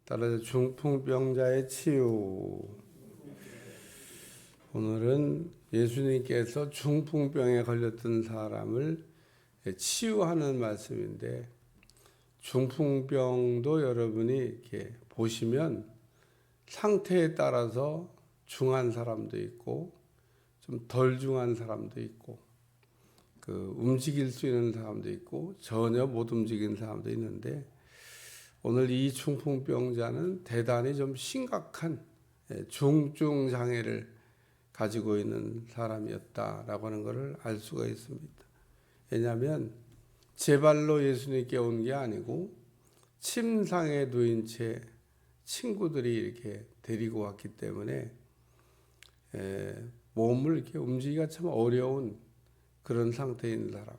따라서 중풍병자의 치유. 오늘은 예수님께서 중풍병에 걸렸던 사람을 치유하는 말씀인데, 중풍병도 여러분이 이렇게 보시면 상태에 따라서 중한 사람도 있고 좀 덜 중한 사람도 있고, 움직일 수 있는 사람도 있고 전혀 못 움직이는 사람도 있는데, 오늘 이 중풍병자는 대단히 좀 심각한 중증 장애를 가지고 있는 사람이었다라고 하는 것을 알 수가 있습니다. 왜냐하면 제 발로 예수님께 온 게 아니고 침상에 누인 채 친구들이 이렇게 데리고 왔기 때문에 몸을 이렇게 움직이기가 참 어려운 그런 상태에 있는 사람.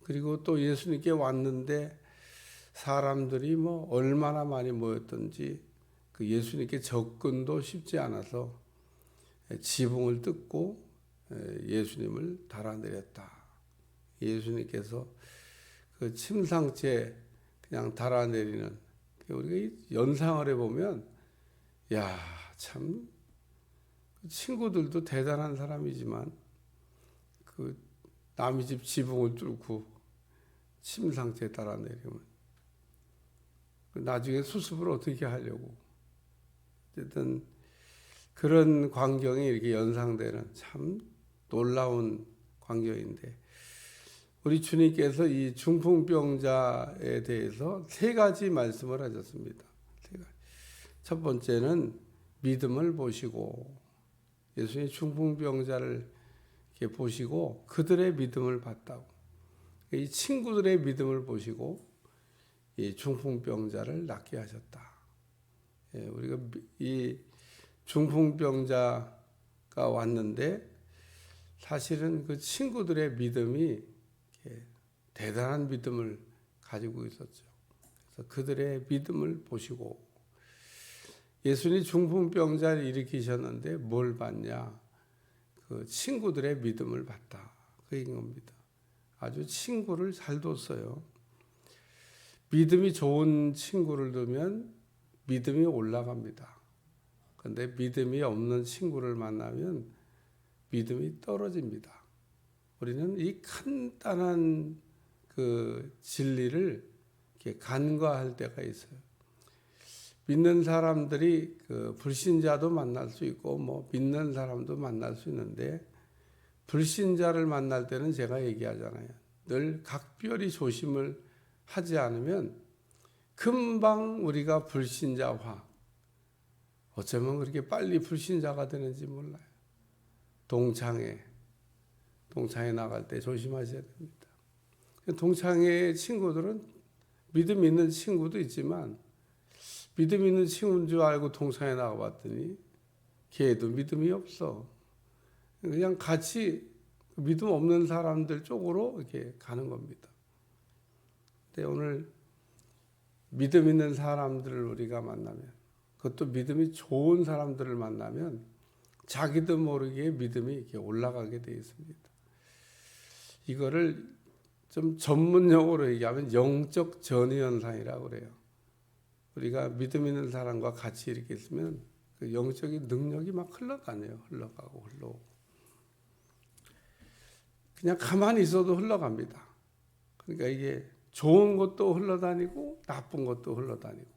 그리고 또 예수님께 왔는데 사람들이 얼마나 많이 모였던지 그 예수님께 접근도 쉽지 않아서 지붕을 뜯고 예수님을 달아내렸다. 예수님께서 그 침상째 그냥 달아내리는, 우리가 연상을 해보면 참 친구들도 대단한 사람이지만 그 남의 집 지붕을 뚫고 침상째 달아내리면 나중에 수습을 어떻게 하려고. 어쨌든 그런 광경이 이렇게 연상되는 참 놀라운 광경인데, 우리 주님께서 이 중풍병자에 대해서 세 가지 말씀을 하셨습니다. 첫 번째는 믿음을 보시고, 예수님이 중풍병자를 이렇게 보시고 그들의 믿음을 봤다고. 이 친구들의 믿음을 보시고 이 중풍병자를 낫게 하셨다. 우리가 이 중풍병자가 왔는데 사실은 그 친구들의 믿음이 대단한 믿음을 가지고 있었죠. 그래서 그들의 믿음을 보시고, 예수님이 중풍병자를 일으키셨는데 뭘 봤냐? 그 친구들의 믿음을 봤다. 그 얘기인 겁니다. 아주 친구를 잘 뒀어요. 믿음이 좋은 친구를 두면 믿음이 올라갑니다. 그런데 믿음이 없는 친구를 만나면 믿음이 떨어집니다. 우리는 이 간단한 그 진리를 이렇게 간과할 때가 있어요. 믿는 사람들이 그 불신자도 만날 수 있고 믿는 사람도 만날 수 있는데, 불신자를 만날 때는 제가 얘기하잖아요. 늘 각별히 조심을 하지 않으면 금방 우리가 불신자화, 어쩌면 그렇게 빨리 불신자가 되는지 몰라요. 동창회 나갈 때 조심하셔야 됩니다. 동창회 친구들은 믿음 있는 친구도 있지만, 믿음 있는 친구인 줄 알고 동창회 나가봤더니 걔도 믿음이 없어. 그냥 같이 믿음 없는 사람들 쪽으로 이렇게 가는 겁니다. 근데 오늘 믿음 있는 사람들을 우리가 만나면, 그것도 믿음이 좋은 사람들을 만나면 자기도 모르게 믿음이 이렇게 올라가게 되어 있습니다. 이거를 좀 전문용어로 얘기하면 영적 전이 현상이라고 그래요. 우리가 믿음 있는 사람과 같이 이렇게 있으면 그 영적인 능력이 막 흘러가네요. 흘러가고 흘러오고. 그냥 가만히 있어도 흘러갑니다. 그러니까 이게 좋은 것도 흘러다니고 나쁜 것도 흘러다니고.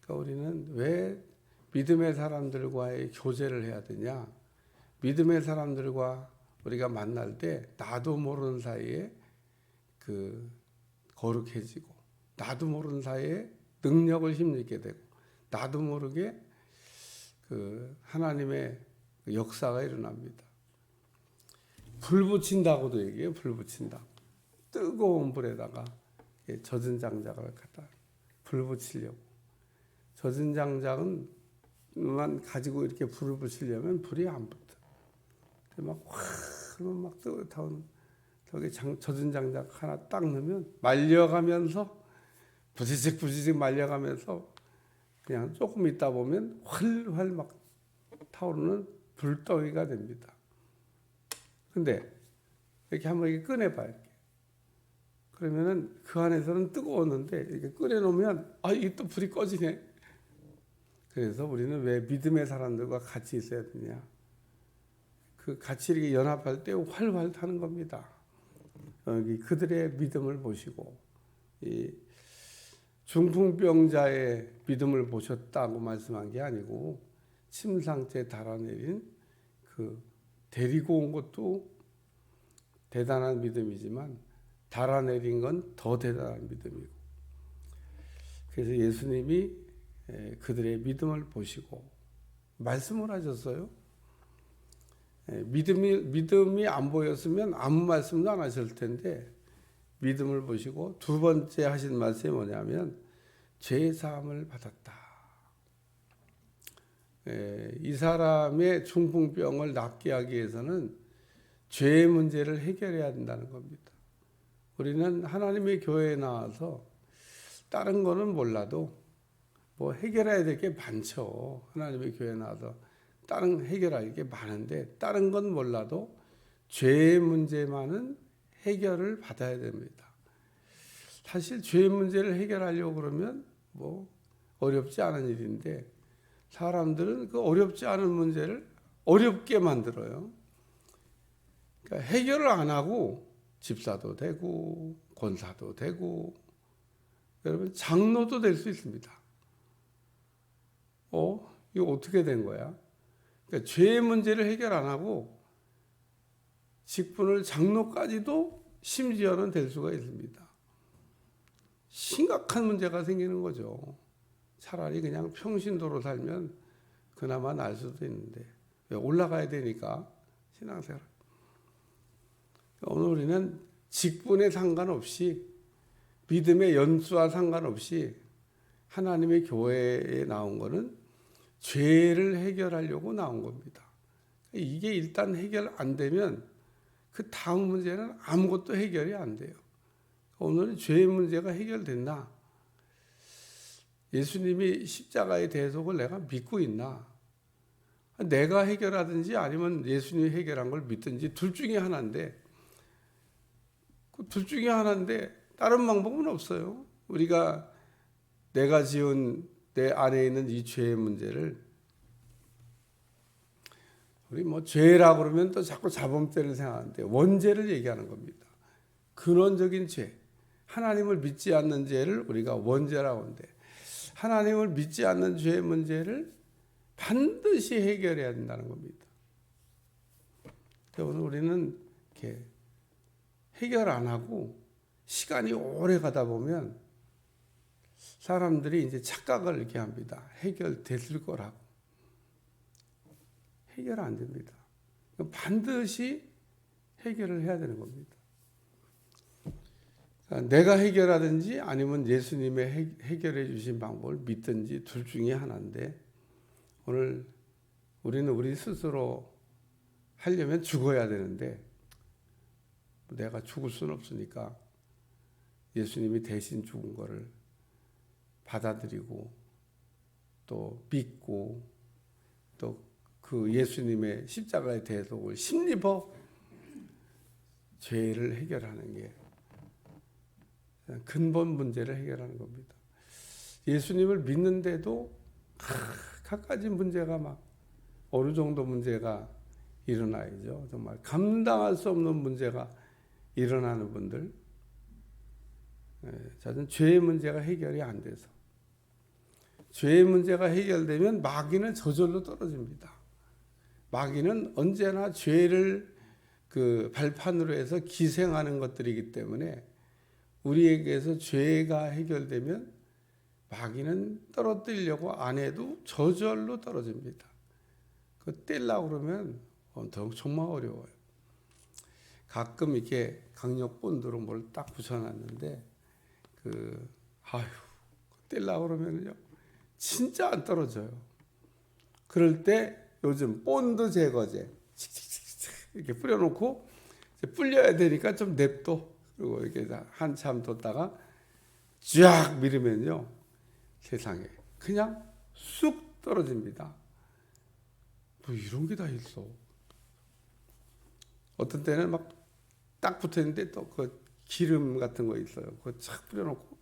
그러니까 우리는 왜 믿음의 사람들과의 교제를 해야 되냐? 믿음의 사람들과 우리가 만날 때 나도 모르는 사이에 그 거룩해지고, 나도 모르는 사이에 능력을 힘입게 되고, 나도 모르게 그 하나님의 역사가 일어납니다. 불 붙인다고도 얘기해요. 불 붙인다. 뜨거운 불에다가 젖은 장작을 갖다 불 붙이려고. 젖은 장작은 만 가지고 이렇게 불을 붙이려면 불이 안 붙어. 막 뜨거운 저기 젖은 장작 하나 딱 넣으면 말려가면서 부지직 말려가면서 그냥 조금 있다 보면 활활 막 타오르는 불덩이가 됩니다. 근데 이렇게 한번 이렇게 꺼내봐요. 이렇게. 그러면은 그 안에서는 뜨거웠는데 이렇게 꺼내놓으면 이게 또 불이 꺼지네. 그래서 우리는 왜 믿음의 사람들과 같이 있어야 되냐? 그 같이 이렇게 연합할 때 활활 타는 겁니다. 여기 그들의 믿음을 보시고 이 중풍병자의 믿음을 보셨다고 말씀한 게 아니고 침상째 달아내린 그 데리고 온 것도 대단한 믿음이지만 달아내린 건 더 대단한 믿음이고, 그래서 예수님이 그들의 믿음을 보시고 말씀을 하셨어요. 믿음이 안 보였으면 아무 말씀도 안 하실 텐데 믿음을 보시고 두 번째 하신 말씀이 뭐냐면 죄 사함을 받았다. 이 사람의 중풍병을 낫게 하기 위해서는 죄의 문제를 해결해야 된다는 겁니다. 우리는 하나님의 교회에 나와서 다른 거는 몰라도 뭐 해결해야 될 게 많죠. 하나님의 교회에 나와서 다른 해결할 게 많은데 다른 건 몰라도 죄의 문제만은 해결을 받아야 됩니다. 사실 죄의 문제를 해결하려고 그러면 뭐 어렵지 않은 일인데 사람들은 그 어렵지 않은 문제를 어렵게 만들어요. 그러니까 해결을 안 하고 집사도 되고 권사도 되고 여러분 장로도 될 수 있습니다. 이거 어떻게 된 거야? 그러니까 죄의 문제를 해결 안 하고 직분을 장로까지도 심지어는 될 수가 있습니다. 심각한 문제가 생기는 거죠. 차라리 그냥 평신도로 살면 그나마 날 수도 있는데 왜 올라가야 되니까 신앙생활. 오늘 우리는 직분에 상관없이 믿음의 연수와 상관없이 하나님의 교회에 나온 거는 죄를 해결하려고 나온 겁니다. 이게 일단 해결 안 되면 그 다음 문제는 아무것도 해결이 안 돼요. 오늘은 죄의 문제가 해결됐나? 예수님이 십자가의 대속을 내가 믿고 있나? 내가 해결하든지 아니면 예수님이 해결한 걸 믿든지 둘 중에 하나인데 그 둘 중에 하나인데 다른 방법은 없어요. 우리가 내가 지은 내 안에 있는 이 죄의 문제를 우리 뭐 죄라고 그러면 또 자꾸 자범죄를 생각하는데 원죄를 얘기하는 겁니다. 근원적인 죄, 하나님을 믿지 않는 죄를 우리가 원죄라고 하는데 하나님을 믿지 않는 죄의 문제를 반드시 해결해야 된다는 겁니다. 오늘 우리는 이렇게 해결 안 하고 시간이 오래 가다 보면 사람들이 이제 착각을 이렇게 합니다. 해결됐을 거라고. 해결 안 됩니다. 반드시 해결을 해야 되는 겁니다. 내가 해결하든지 아니면 예수님의 해결해 주신 방법을 믿든지 둘 중에 하나인데 오늘 우리는 우리 스스로 하려면 죽어야 되는데 내가 죽을 수는 없으니까 예수님이 대신 죽은 거를 받아들이고 또 믿고 또 그 예수님의 십자가의 대속을 심입어 죄를 해결하는 게 근본 문제를 해결하는 겁니다. 예수님을 믿는데도 갖가지 문제가 막 어느 정도 문제가 일어나야죠. 정말 감당할 수 없는 문제가 일어나는 분들, 저는 죄의 문제가 해결이 안 돼서 죄의 문제가 해결되면 마귀는 저절로 떨어집니다. 마귀는 언제나 죄를 그 발판으로 해서 기생하는 것들이기 때문에 우리에게서 죄가 해결되면 마귀는 떨어뜨리려고 안 해도 저절로 떨어집니다. 그 떼려고 그러면 정말 어려워요. 가끔 이렇게 강력 본드로 뭘 딱 붙여놨는데 떼려고 그러면요 진짜 안 떨어져요. 그럴 때 요즘 본드 제거제 이렇게 뿌려놓고 불려야 되니까 좀 냅둬. 그리고 이렇게 한참 뒀다가 쫙 밀으면요 세상에 그냥 쑥 떨어집니다. 뭐 이런 게 다 있어. 어떤 때는 막 딱 붙어 있는데 또 그 기름 같은 거 있어요. 그거 착 뿌려놓고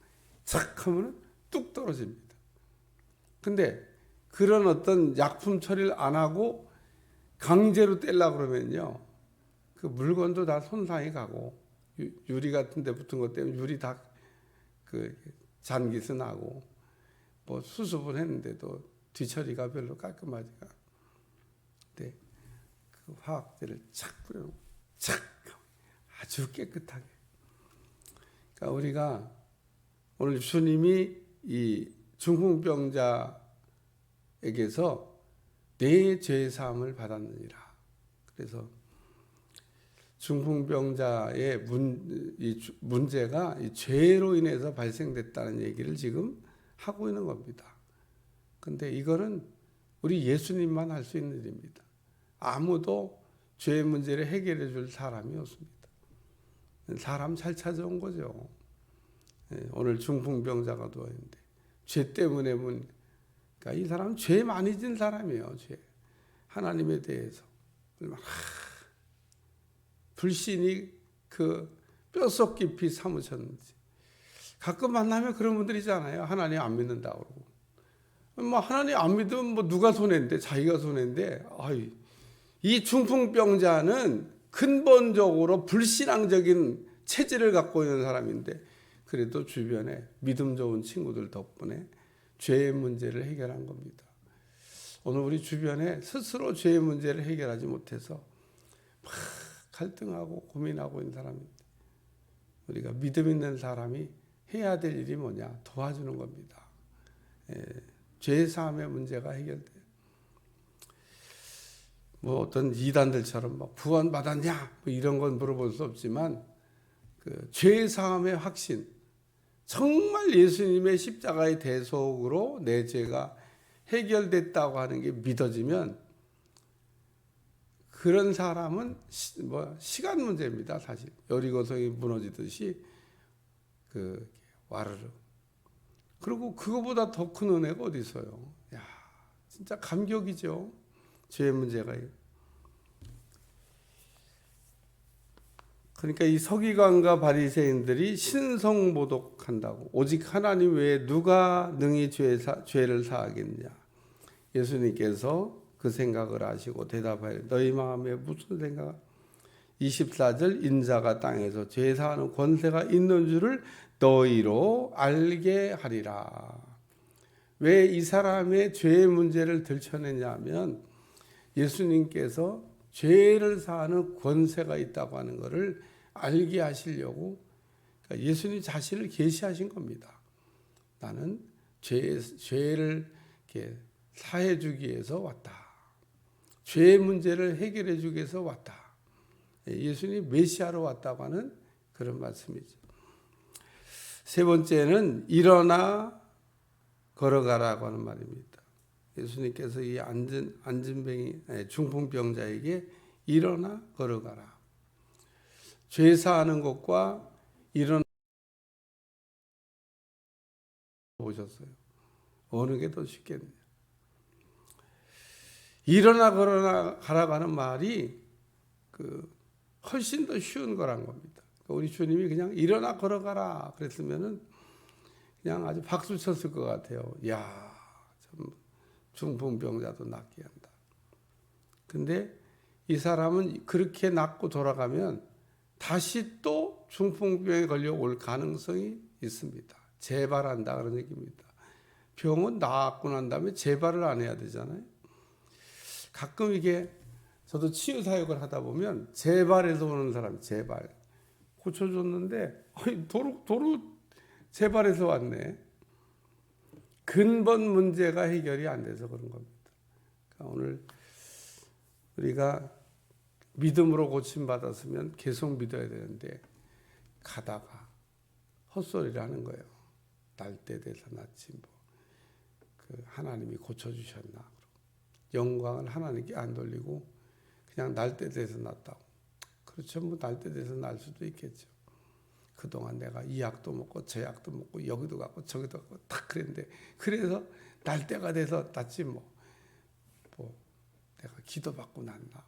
착 하면은 뚝 떨어집니다. 근데 그런 어떤 약품 처리를 안 하고 강제로 떼려고 그러면요, 그 물건도 다 손상이 가고, 유리 같은 데 붙은 것 때문에 유리 다 그 잔기스 나고, 뭐 수습을 했는데도 뒤처리가 별로 깔끔하지가. 근데 그 화학제를 착 뿌려놓고 착 아주 깨끗하게. 그러니까 우리가 오늘 주님이 이 중풍병자에게서 내 죄 사함을 받았느니라. 그래서 중풍병자의 문제가 이 죄로 인해서 발생됐다는 얘기를 지금 하고 있는 겁니다. 근데 이거는 우리 예수님만 할 수 있는 일입니다. 아무도 죄의 문제를 해결해 줄 사람이 없습니다. 사람 잘 찾아온 거죠. 오늘 중풍병자가 누워있는데 죄 때문에 그러니까 이 사람은 죄 많이 진 사람이에요. 죄. 하나님에 대해서 얼마나 불신이 그 뼛속 깊이 사무쳤는지. 가끔 만나면 그런 분들 있잖아요. 하나님 안 믿는다고 그러고. 뭐 하나님 안 믿으면 뭐 누가 손해인데, 자기가 손해인데. 이 중풍병자는 근본적으로 불신앙적인 체질을 갖고 있는 사람인데, 그래도 주변에 믿음 좋은 친구들 덕분에 죄의 문제를 해결한 겁니다. 오늘 우리 주변에 스스로 죄의 문제를 해결하지 못해서 막 갈등하고 고민하고 있는 사람입니다. 우리가 믿음 있는 사람이 해야 될 일이 뭐냐? 도와주는 겁니다. 죄 사함의 문제가 해결돼요. 뭐 어떤 이단들처럼 막 구원받았냐? 뭐 이런 건 물어볼 수 없지만, 그 죄 사함의 확신, 정말 예수님의 십자가의 대속으로 내 죄가 해결됐다고 하는 게 믿어지면 그런 사람은 시간 문제입니다. 사실 여리고성이 무너지듯이 그 와르르. 그리고 그거보다 더 큰 은혜가 어디 있어요? 야, 진짜 감격이죠. 죄의 문제가. 그러니까 이 서기관과 바리새인들이 신성모독한다고. 오직 하나님 외에 누가 능히 죄를 사하겠냐. 예수님께서 그 생각을 아시고 대답하여 너희 마음에 무슨 생각? 24절 인자가 땅에서 죄 사하는 권세가 있는 줄을 너희로 알게 하리라. 왜 이 사람의 죄의 문제를 들춰내냐면 예수님께서 죄를 사하는 권세가 있다고 하는 것을 알게 하시려고, 그러니까 예수님 자신을 계시하신 겁니다. 나는 죄를 이렇게 사해 주기 위해서 왔다. 죄의 문제를 해결해 주기 위해서 왔다. 예수님이 메시아로 왔다고 하는 그런 말씀이죠. 세 번째는 일어나 걸어가라고 하는 말입니다. 예수님께서 이 중풍병자에게 일어나 걸어가라. 죄 사하는 것과 일어나 보셨어요. 어느 게 더 쉽겠느냐. 일어나 걸어가라고 하는 말이 훨씬 더 쉬운 거란 겁니다. 우리 주님이 그냥 일어나 걸어가라 그랬으면은 그냥 아주 박수 쳤을 것 같아요. 야, 참 중풍병자도 낫게 한다. 근데 이 사람은 그렇게 낫고 돌아가면 다시 또 중풍병에 걸려올 가능성이 있습니다. 재발한다 그런 얘기입니다. 병은 낫고 난 다음에 재발을 안 해야 되잖아요. 가끔 이게 저도 치유 사역을 하다 보면 재발에서 오는 사람, 재발 고쳐줬는데 도로 재발에서 왔네. 근본 문제가 해결이 안 돼서 그런 겁니다. 그러니까 오늘 우리가 믿음으로 고침받았으면 계속 믿어야 되는데 가다가 헛소리를 하는 거예요. 날 때 돼서 낫지 하나님이 고쳐주셨나. 영광을 하나님께 안 돌리고 그냥 날 때 돼서 낫다고. 그렇죠. 뭐 날 때 돼서 날 수도 있겠죠. 그동안 내가 이 약도 먹고 저 약도 먹고 여기도 가고 저기도 가고 다 그랬는데 그래서 날 때가 돼서 낫지 뭐 내가 기도받고 났나.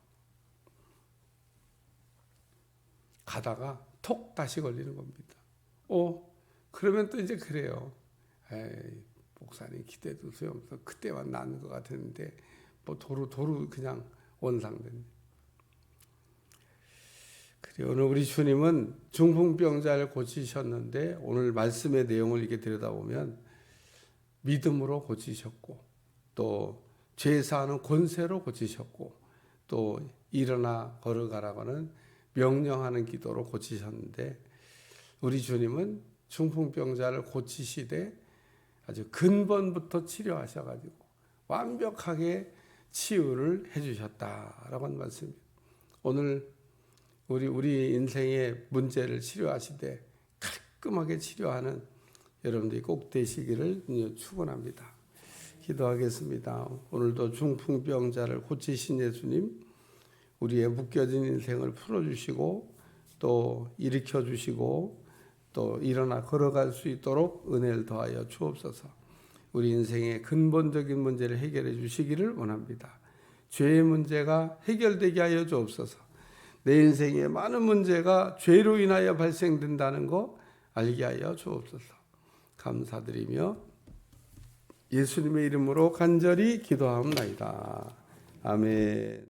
가다가 톡 다시 걸리는 겁니다. 그러면 또 이제 그래요. 목사님 기대도 소용없어. 그때만 나는 것 같았는데 뭐 도로 그냥 원상된. 그리고 오늘 우리 주님은 중풍병자를 고치셨는데 오늘 말씀의 내용을 이렇게 들여다보면 믿음으로 고치셨고 또 죄사하는 권세로 고치셨고 또 일어나 걸어가라고 하는 명령하는 기도로 고치셨는데 우리 주님은 중풍병자를 고치시되 아주 근본부터 치료하셔가지고 완벽하게 치유를 해주셨다라고 하는 말씀입니다. 오늘 우리 인생의 문제를 치료하시되 깔끔하게 치료하는 여러분들이 꼭 되시기를 축원합니다. 기도하겠습니다. 오늘도 중풍병자를 고치신 예수님, 우리의 묶여진 인생을 풀어주시고 또 일으켜주시고 또 일어나 걸어갈 수 있도록 은혜를 더하여 주옵소서. 우리 인생의 근본적인 문제를 해결해 주시기를 원합니다. 죄의 문제가 해결되게 하여 주옵소서. 내 인생의 많은 문제가 죄로 인하여 발생된다는 거 알게 하여 주옵소서. 감사드리며 예수님의 이름으로 간절히 기도하옵나이다. 아멘.